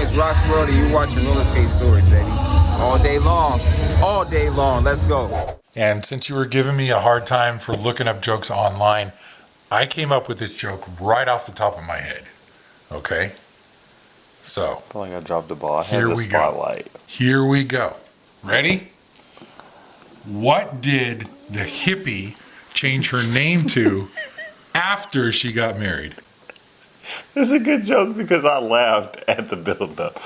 is Rock's World and you're watching Roller Skate Stories, baby. All day long. All day long. Let's go. And since you were giving me a hard time for looking up jokes online, I came up with this joke right off the top of my head. Okay? So. I feel like I dropped the ball. I Here had the we spotlight. go. Here we go. Ready? What did the hippie change her name to after she got married? It's a good joke because I laughed at the build-up.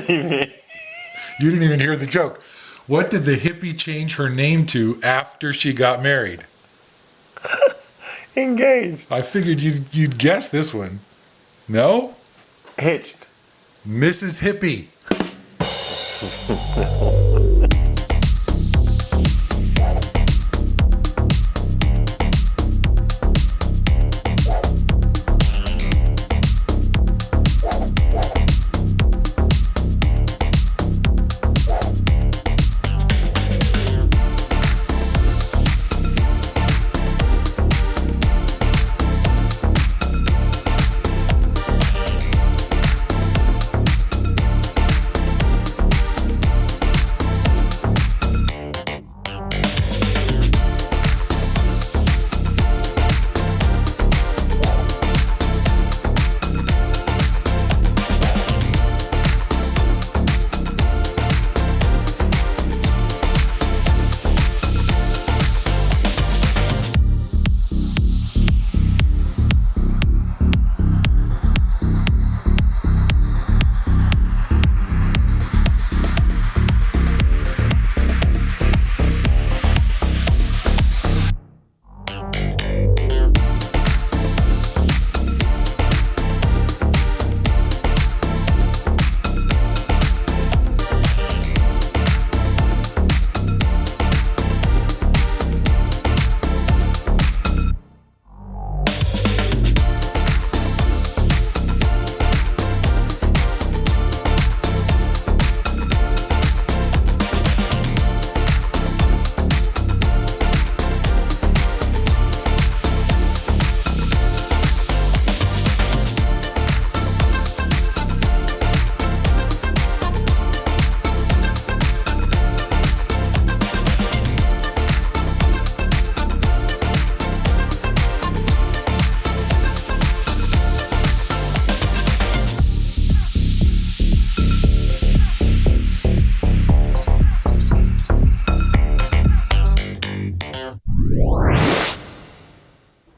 You didn't even hear the joke. What did the hippie change her name to after she got married? Engaged. I figured you'd guess this one. No? Hitched. Mrs. Hippie.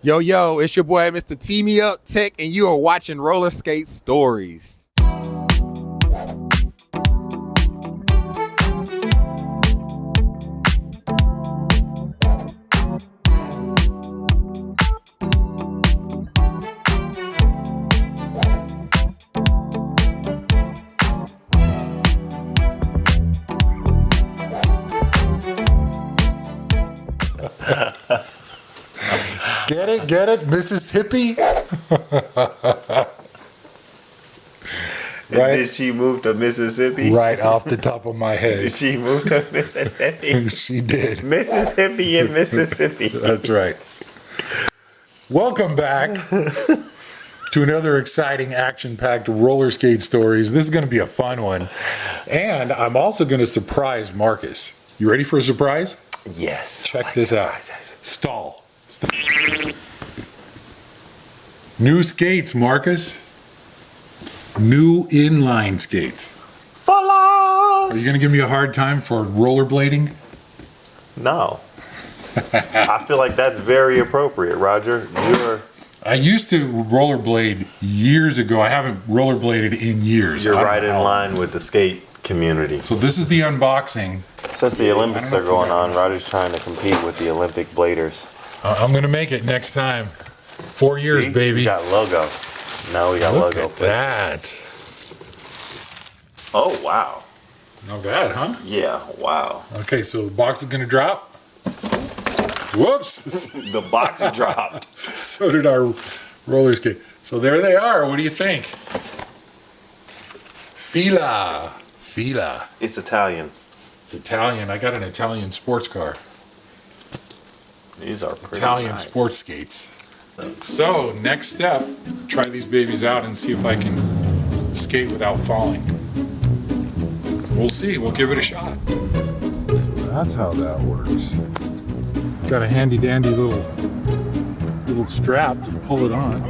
Yo, yo, it's your boy, Mr. Tee Me Up Tech, and you are watching Roller Skate Stories. Get it, Mrs. Hippie? Right? Did she move to Mississippi? Right off the top of my head. Did she move to Mississippi? She did. Mississippi in Mississippi. That's right. Welcome back to another exciting action-packed Roller Skate Stories. This is going to be a fun one. And I'm also going to surprise Marcus. You ready for a surprise? Yes. Check this out. Stall. New skates, Marcus. New inline skates. Follows. Are you going to give me a hard time for rollerblading? No. I feel like that's very appropriate, Roger. I used to rollerblade years ago. I haven't rollerbladed in years. You're right in line with the skate community. So this is the unboxing. Since the Olympics are going on, Roger's trying to compete with the Olympic bladers. I'm going to make it next time. 4 years, See? baby. We got logo. Now we got Look logo. at that. Oh, wow. Not bad, huh? Yeah, wow. Okay, so the box is going to drop. Whoops. The box dropped. So did our roller skate. So there they are. What do you think? Fila. It's Italian. It's Italian. I got an Italian sports car. These are pretty Italian nice. sports skates. So next step, try these babies out and see if I can skate without falling. We'll see. We'll give it a shot. So that's how that works. Got a handy dandy little strap to pull it on.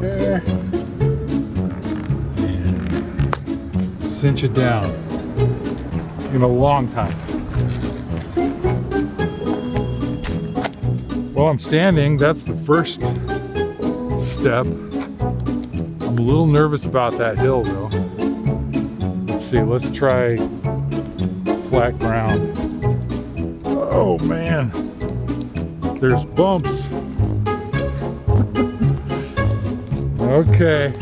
There. And cinch it down. In a long time. Well, I'm standing. That's the first step. I'm a little nervous about that hill though. Let's see, let's try flat ground. Oh man, there's bumps. Okay.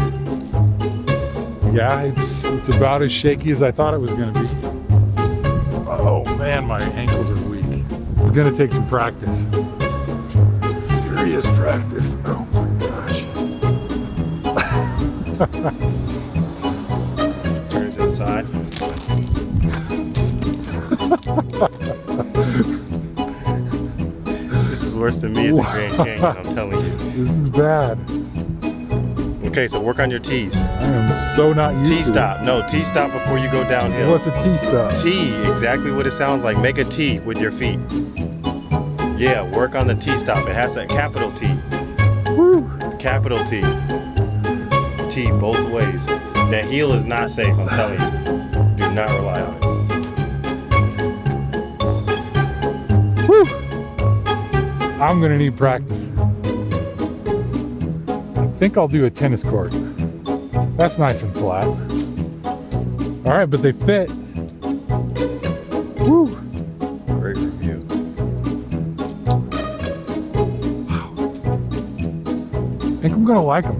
Yeah, it's about as shaky as I thought it was gonna be. Oh man, my ankles are weak. It's gonna take some practice. Serious practice. Oh my gosh. Turn it to the side. This is worse than me at the Grand Canyon, I'm telling you. This is bad. Okay, so work on your T's. I am so not used to T-stop. No, T-stop before you go downhill. What's a T-stop? T, exactly what it sounds like. Make a T with your feet. Yeah, work on the T-stop. It has a capital T. Woo. Capital T. T both ways. That heel is not safe, I'm telling you. Do not rely on it. Woo. I'm gonna need practice. I think I'll do a tennis court. That's nice and flat. All right, but they fit. Woo. Great review. I think I'm gonna like them.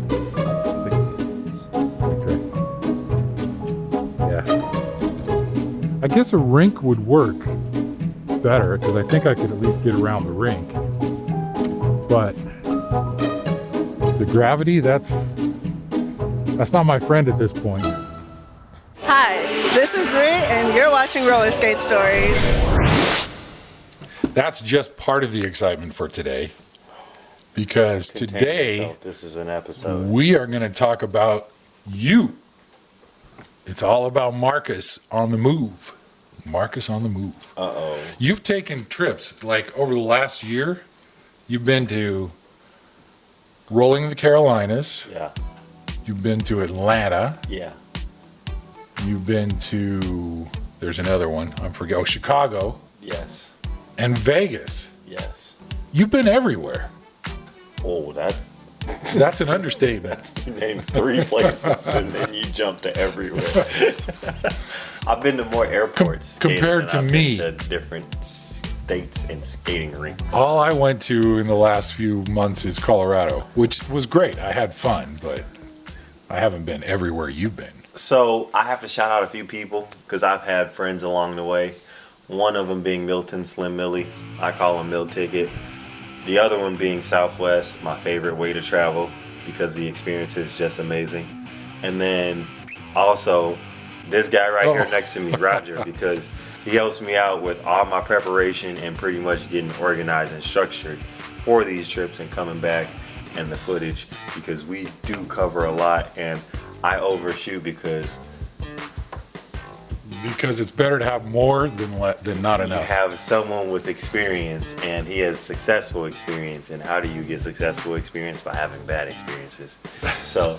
Okay. Yeah. I guess a rink would work better because I think I could at least get around the rink. But the gravity, that's not my friend at this point. Hi, this is Reid, and you're watching Roller Skate Stories. That's just part of the excitement for today. Because Contain today yourself. This is an episode. we are going to talk about you. It's all about Marcus on the move. Marcus on the move. Uh-oh. You've taken trips, like over the last year, you've been to Rolling the Carolinas. Yeah. You've been to Atlanta. Yeah. You've been to, there's another one, I forget, Chicago Yes. and Vegas. Yes. You've been everywhere. Oh, that's an understatement. you named 3 places and then you jump to everywhere. I've been to more airports compared to than I've me. been to different states and skating rinks. All I went to in the last few months is Colorado, which was great. I had fun, but I haven't been everywhere you've been. So I have to shout out a few people because I've had friends along the way. One of them being Milton, Slim Millie. I call him Mill Ticket. The other one being Southwest, my favorite way to travel because the experience is just amazing. And then also this guy right here next to me, Roger, because he helps me out with all my preparation and pretty much getting organized and structured for these trips and coming back and the footage because we do cover a lot and I overshoot because it's better to have more than not you enough. have someone with experience and he has successful experience. And how do you get successful experience? By having bad experiences. So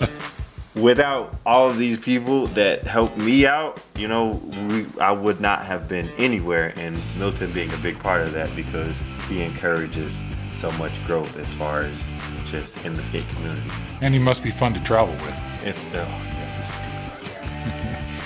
without all of these people that helped me out, you know, I would not have been anywhere, and Milton being a big part of that because he encourages so much growth as far as just in the skate community. And he must be fun to travel with. It's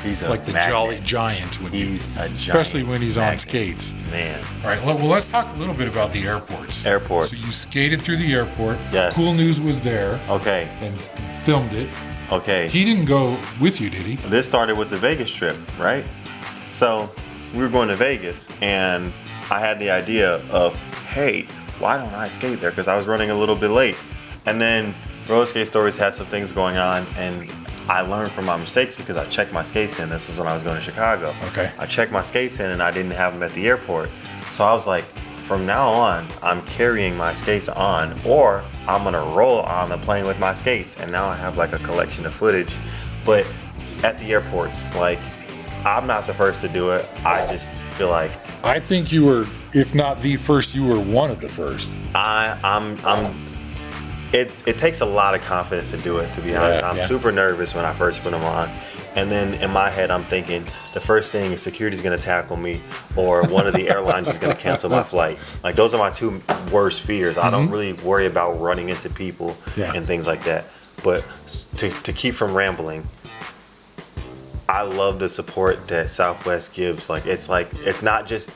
He's like the magnet. jolly giant He's a giant, especially when he's on magnet. skates. Man. All right, well, let's talk a little bit about the airports. Airports. So you skated through the airport. Yes. Cool News was there Okay. and filmed it. Okay. He didn't go with you, did he? This started with the Vegas trip, right? So we were going to Vegas and I had the idea of, hey, why don't I skate there? Because I was running a little bit late. And then Roller Skate Stories had some things going on and I learned from my mistakes because I checked my skates in. This was when I was going to Chicago. Okay. I checked my skates in and I didn't have them at the airport. So I was like, from now on, I'm carrying my skates on or I'm going to roll on the plane with my skates. And now I have like a collection of footage. But at the airports. Like, I'm not the first to do it. I just feel like I think you were, if not the first, you were one of the first. It takes a lot of confidence to do it, to be honest. I'm super nervous when I first put them on. And then in my head, I'm thinking the first thing is security's going to tackle me, or one of the airlines is going to cancel my flight. Like, those are my two worst fears. I don't really worry about running into people and things like that. But to keep from rambling, I love the support that Southwest gives. Like, it's not just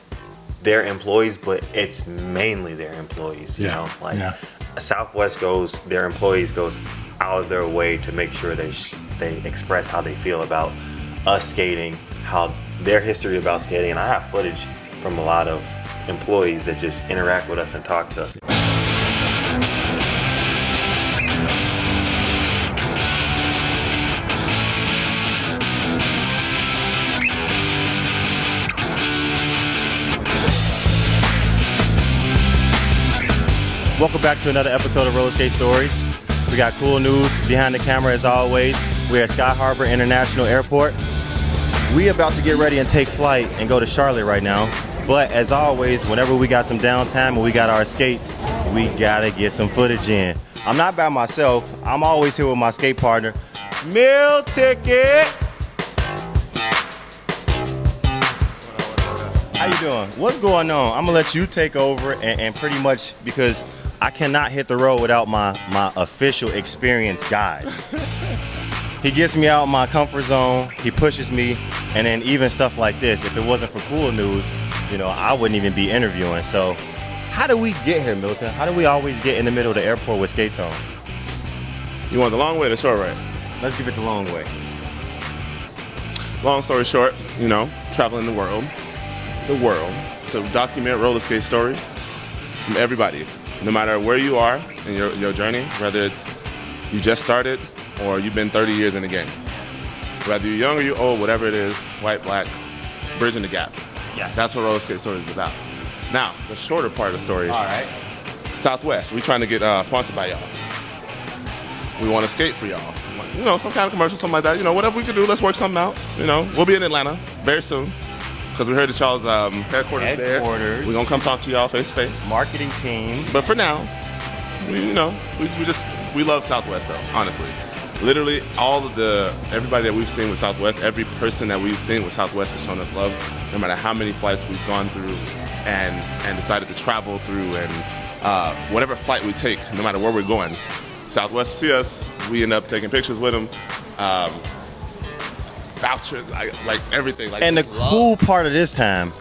their employees, but it's mainly their employees. You know, like Southwest their employees goes out of their way to make sure they express how they feel about us skating, how their history about skating. And I have footage from a lot of employees that just interact with us and talk to us. Welcome back to another episode of Roller Skate Stories. We got cool news behind the camera as always. We're at Sky Harbor International Airport. We about to get ready and take flight and go to Charlotte right now. But as always, whenever we got some downtime and we got our skates, we gotta get some footage in. I'm not by myself. I'm always here with my skate partner, Meal Ticket. How you doing? What's going on? I'm gonna let you take over and pretty much, because I cannot hit the road without my official experience guide. He gets me out of my comfort zone, he pushes me, and then even stuff like this, if it wasn't for cool news, you know, I wouldn't even be interviewing. So how do we get here, Milton? How do we always get in the middle of the airport with skates on? You want the long way or the short way? Let's give it the long way. Long story short, you know, traveling the world to document roller skate stories from everybody, no matter where you are in your journey, whether it's you just started or you've been 30 years in the game. Whether you're young or you're old, whatever it is, white, black, bridging the gap. Yes. That's what roller skate stories is about. Now, the shorter part of the story. All right. Southwest, we're trying to get sponsored by y'all. We want to skate for y'all. You know, some kind of commercial, something like that. You know, whatever we can do, let's work something out. You know, we'll be in Atlanta very soon, because we heard that y'all's headquarters there. We're going to come talk to y'all face to face. Marketing team. But for now, we love Southwest though, honestly. Literally everybody that we've seen with Southwest, every person that we've seen with Southwest has shown us love, no matter how many flights we've gone through and decided to travel through, and whatever flight we take, no matter where we're going, Southwest see us, we end up taking pictures with them, vouchers, like everything. Like, and the cool part of this time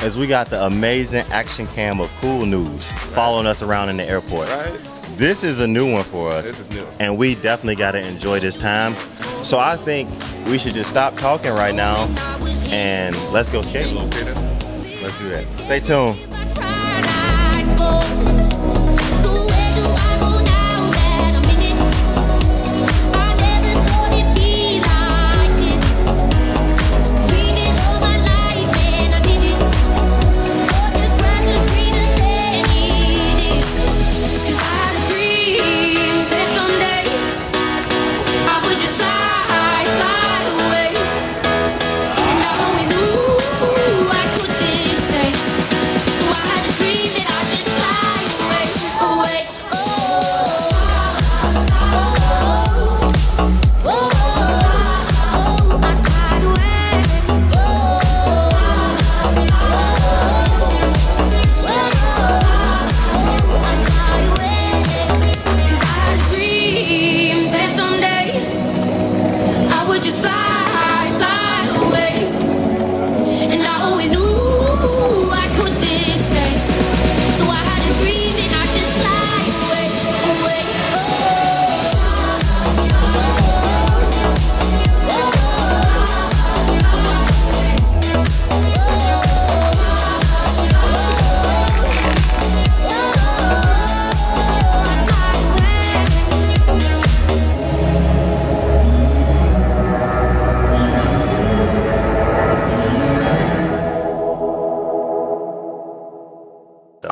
is we got the amazing action cam of cool news following us around in the airport. Right. This is a new one for us. This is new. And we definitely got to enjoy this time. So I think we should just stop talking right now and let's go skate. Let's do that. Stay tuned.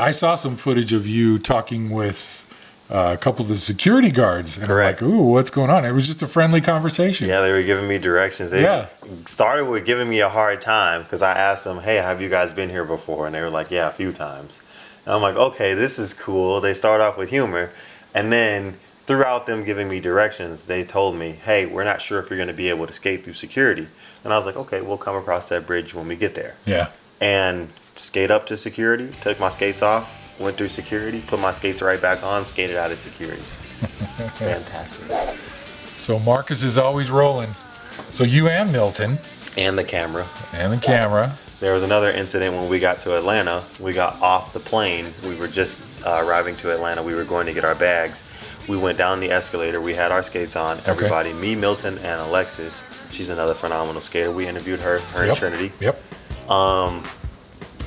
I saw some footage of you talking with a couple of the security guards. And Correct. I'm like, ooh, what's going on? It was just a friendly conversation. Yeah, they were giving me directions. They started with giving me a hard time because I asked them, hey, have you guys been here before? And they were like, yeah, a few times. And I'm like, okay, this is cool. They start off with humor. And then throughout them giving me directions, they told me, hey, we're not sure if you're going to be able to skate through security. And I was like, okay, we'll come across that bridge when we get there. Yeah. And skate up to security, took my skates off, went through security, put my skates right back on, skated out of security. Fantastic. So Marcus is always rolling. So you and Milton. And the camera. And the camera. There was another incident when we got to Atlanta. We got off the plane. We were just arriving to Atlanta. We were going to get our bags. We went down the escalator. We had our skates on. Everybody, me, Milton, and Alexis. She's another phenomenal skater. We interviewed her and Trinity. Yep.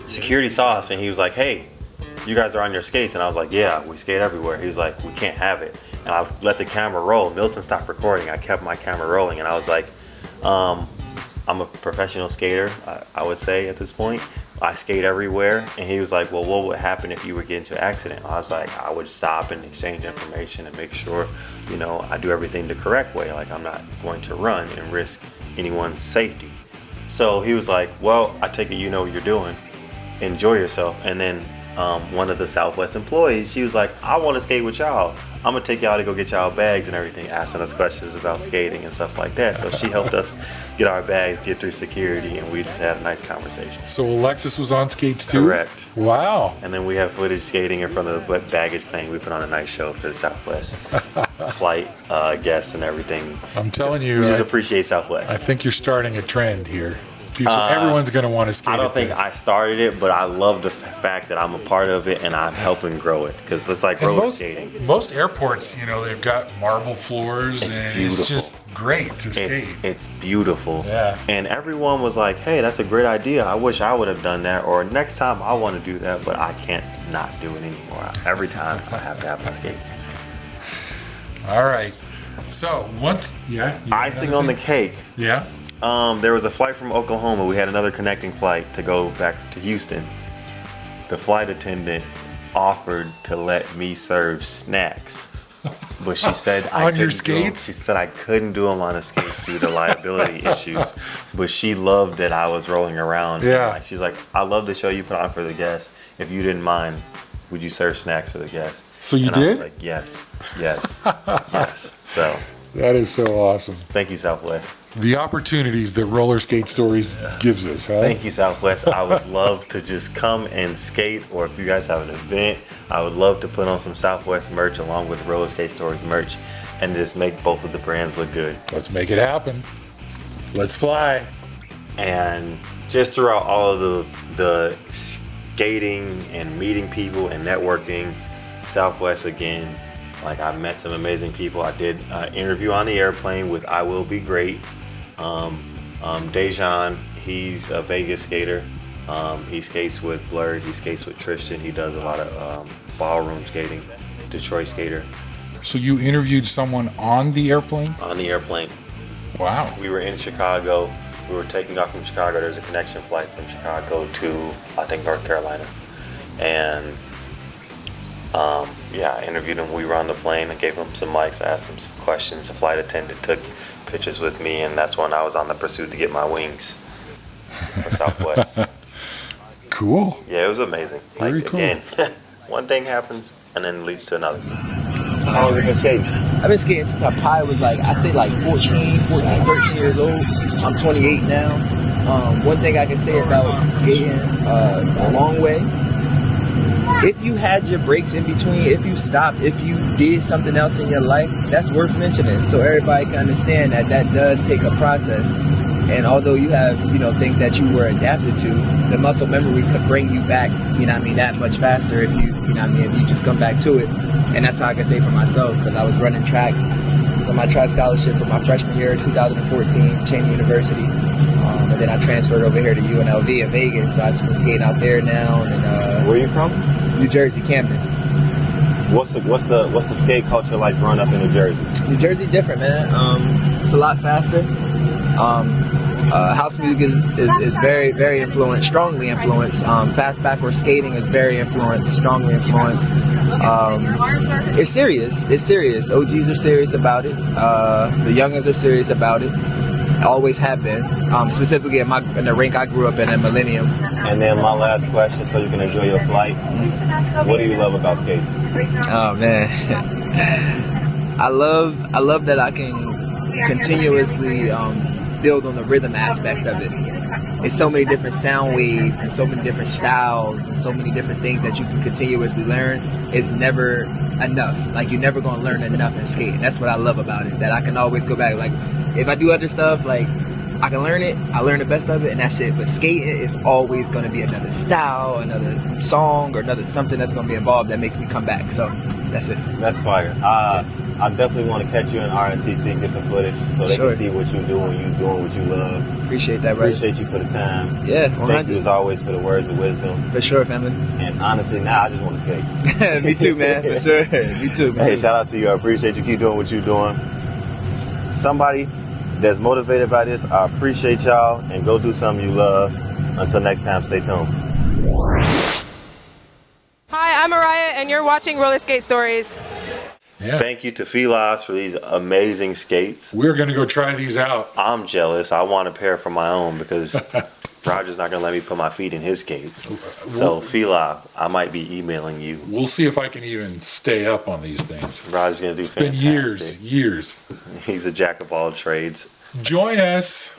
Security saw us and he was like, hey, you guys are on your skates. And I was like, yeah, we skate everywhere. He was like, we can't have it. And I let the camera roll. Milton stopped recording. I kept my camera rolling. And I was like, I'm a professional skater, I would say at this point. I skate everywhere. And he was like, well, what would happen if you would get into an accident? I was like, I would stop and exchange information and make sure, you know, I do everything the correct way. Like, I'm not going to run and risk anyone's safety. So he was like, well, I take it you know what you're doing. Enjoy yourself. And then one of the Southwest employees, she was like, I want to skate with y'all. I'm gonna take y'all to go get y'all bags and everything, asking us questions about skating and stuff like that. So she helped us get our bags, get through security, and we just had a nice conversation. So Alexis was on skates too? Correct. Wow. And then we have footage skating in front of the baggage claim. We put on a nice show for the Southwest flight guests and everything. I'm telling you, we just appreciate Southwest. I think you're starting a trend here. People, everyone's going to want to skate. I don't think I started it, but I love the fact that I'm a part of it and I'm helping grow it because it's like roller skating. Most airports, you know, they've got marble floors and it's just great to skate. It's beautiful. Yeah. And everyone was like, hey, that's a great idea. I wish I would have done that. Or next time I want to do that, but I can't not do it anymore. Every time I have to have my skates. All right. So once, icing on the cake. Yeah. There was a flight from Oklahoma. We had another connecting flight to go back to Houston. The flight attendant offered to let me serve snacks, but she said on your skates. She said I couldn't do them on the skates due to liability issues. But she loved that I was rolling around. Yeah. She's like, I love the show you put on for the guests. If you didn't mind, would you serve snacks for the guests? So you and did? I was like, yes, yes. So that is so awesome. thank you, Southwest. The opportunities that Roller Skate Stories gives us, huh? Thank you, Southwest. I would love to just come and skate, or if you guys have an event, I would love to put on some Southwest merch along with Roller Skate Stories merch and just make both of the brands look good. Let's make it happen. Let's fly. And just throughout all of the skating and meeting people and networking, Southwest again, like I met some amazing people. I did an interview on the airplane with I Will Be Great. Dejan, he's a Vegas skater. He skates with Blurred. He skates with Tristan. He does a lot of ballroom skating. Detroit skater. So you interviewed someone on the airplane? On the airplane. Wow. We were in Chicago. We were taking off from Chicago. There's a connection flight from Chicago to, I think, North Carolina. And I interviewed him. We were on the plane. I gave him some mics. I asked him some questions. The flight attendant took pictures with me, and that's when I was on the pursuit to get my wings for Southwest. Cool. Yeah, it was amazing. Very cool. Again, one thing happens, and then leads to another. How long have you been skating? I've been skating since I probably was like 13 years old. I'm 28 now. One thing I can say about skating a long way, if you had your breaks in between, if you stopped, if you did something else in your life, that's worth mentioning. So everybody can understand that that does take a process. And although you have, things that you were adapted to, the muscle memory could bring you back, that much faster if you, if you just come back to it. And that's how I can say for myself, because I was running track. I was on my track scholarship for my freshman year, 2014, Cheney University. And then I transferred over here to UNLV in Vegas. So I've been skating out there now. And where are you from? New Jersey, Camden. What's the skate culture like growing up in New Jersey? New Jersey different, man. It's a lot faster. House music is very, very influenced, strongly influenced. Fast backward skating is very influenced, strongly influenced. It's serious. It's serious. OGs are serious about it. The youngins are serious about it. Always have been. Specifically in the rink I grew up in Millennium. And then my last question, so you can enjoy your flight. What do you love about skating? Oh man, I love that I can continuously build on the rhythm aspect of it. It's so many different sound waves and so many different styles and so many different things that you can continuously learn. It's never enough. Like, you're never going to learn enough in skating. That's what I love about it, that I can always go back. Like, if I do other stuff, like, I can learn it, I learn the best of it, and that's it. But skating is always going to be another style, another song, or another something that's going to be involved that makes me come back. So that's it. That's fire. I definitely want to catch you in RNTC and get some footage so they can see what you're doing what you love. Appreciate that, brother. Appreciate you for the time. Yeah, 100. Thank you as always for the words of wisdom. For sure, family. And honestly, now I just want to skate. Me too, man. For sure. Me too. Hey, shout out to you. I appreciate you. Keep doing what you're doing. Somebody that's motivated by this, I appreciate y'all, and go do something you love. Until next time, stay tuned. Hi, I'm Mariah, and you're watching Roller Skate Stories. Yeah. Thank you to Fila for these amazing skates. We're going to go try these out. I'm jealous. I want a pair for my own because Roger's not going to let me put my feet in his skates. So, Fila, I might be emailing you. We'll see if I can even stay up on these things. Roger's going to do It's fantastic. been years. He's a jack of all trades. Join us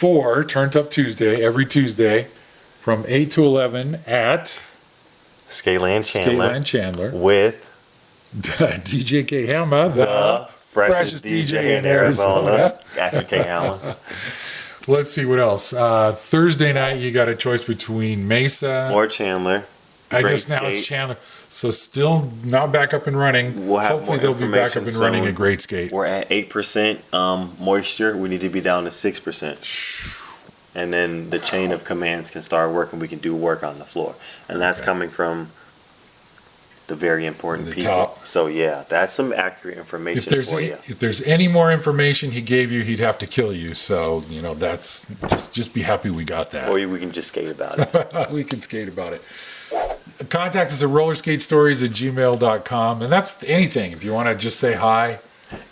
for Turnt Up Tuesday, every Tuesday from 8 to 11 at Skateland Chandler with DJ K Hammer, the freshest DJ in Arizona. Gotcha, K Hammer. Let's see what else. Thursday night, you got a choice between Mesa Or Chandler. I Great guess now it's skate. Chandler. So still not back up and running. We'll have Hopefully more they'll be back up and information running soon. at Great Skate. We're at 8% moisture. We need to be down to 6%. And then the chain of commands can start working. We can do work on the floor. And that's coming from the very important The people. top. So yeah, that's some accurate information for you. If there's any more information he gave you, he'd have to kill you. So, that's just be happy we got that. Or we can just skate about it. We can skate about it. Contact us at rollerskatesstories@gmail.com. And that's anything. If you want to just say hi.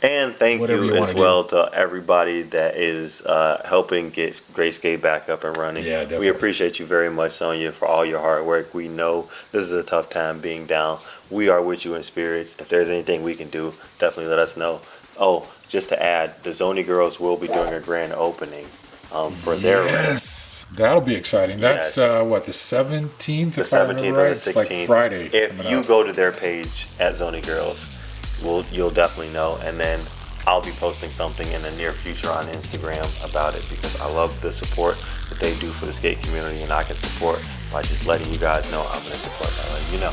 And thank Whatever you you as wanna well to everybody that is helping get Great Skate back up and running. Yeah, We definitely. appreciate you very much, Sonia, for all your hard work. We know this is a tough time being down. We are with you in spirits. If there's anything we can do, definitely let us know. Oh, just to add, the Zony Girls will be doing a grand opening for their rink. Yes, that'll be exciting. That's Yes. the 17th, The if I remember 17th right? or the It's like 16th. Friday. If coming you up. go to their page at Zony Girls, you'll definitely know. And then I'll be posting something in the near future on Instagram about it because I love the support that they do for the skate community, and I can support by just letting you guys know I'm going to support by letting you know.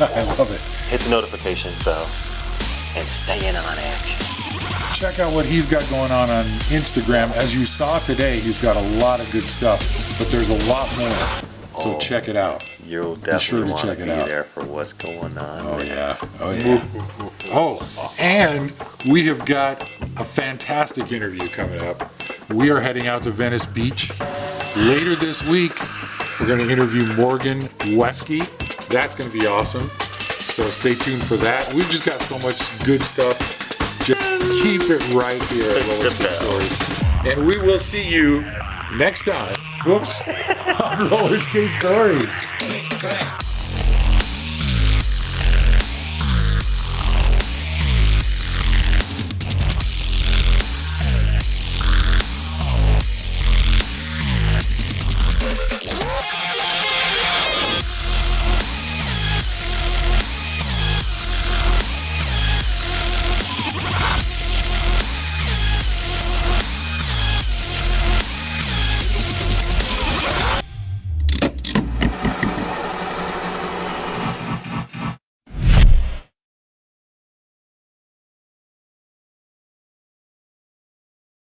I love it. Hit the notification bell and stay in on action. Check out what he's got going on Instagram. As you saw today, he's got a lot of good stuff, but there's a lot more. So check it out. You'll sure definitely to want to check it be out. there for what's going on. Oh, next. yeah. Oh, yeah. Oh, and we have got a fantastic interview coming up. We are heading out to Venice Beach. Later this week, we're going to interview Morgan Wesky. That's going to be awesome. So stay tuned for that. We've just got so much good stuff. Just keep it right here at Roller Skate Stories. And we will see you next time. Whoops. On Roller Skate Stories.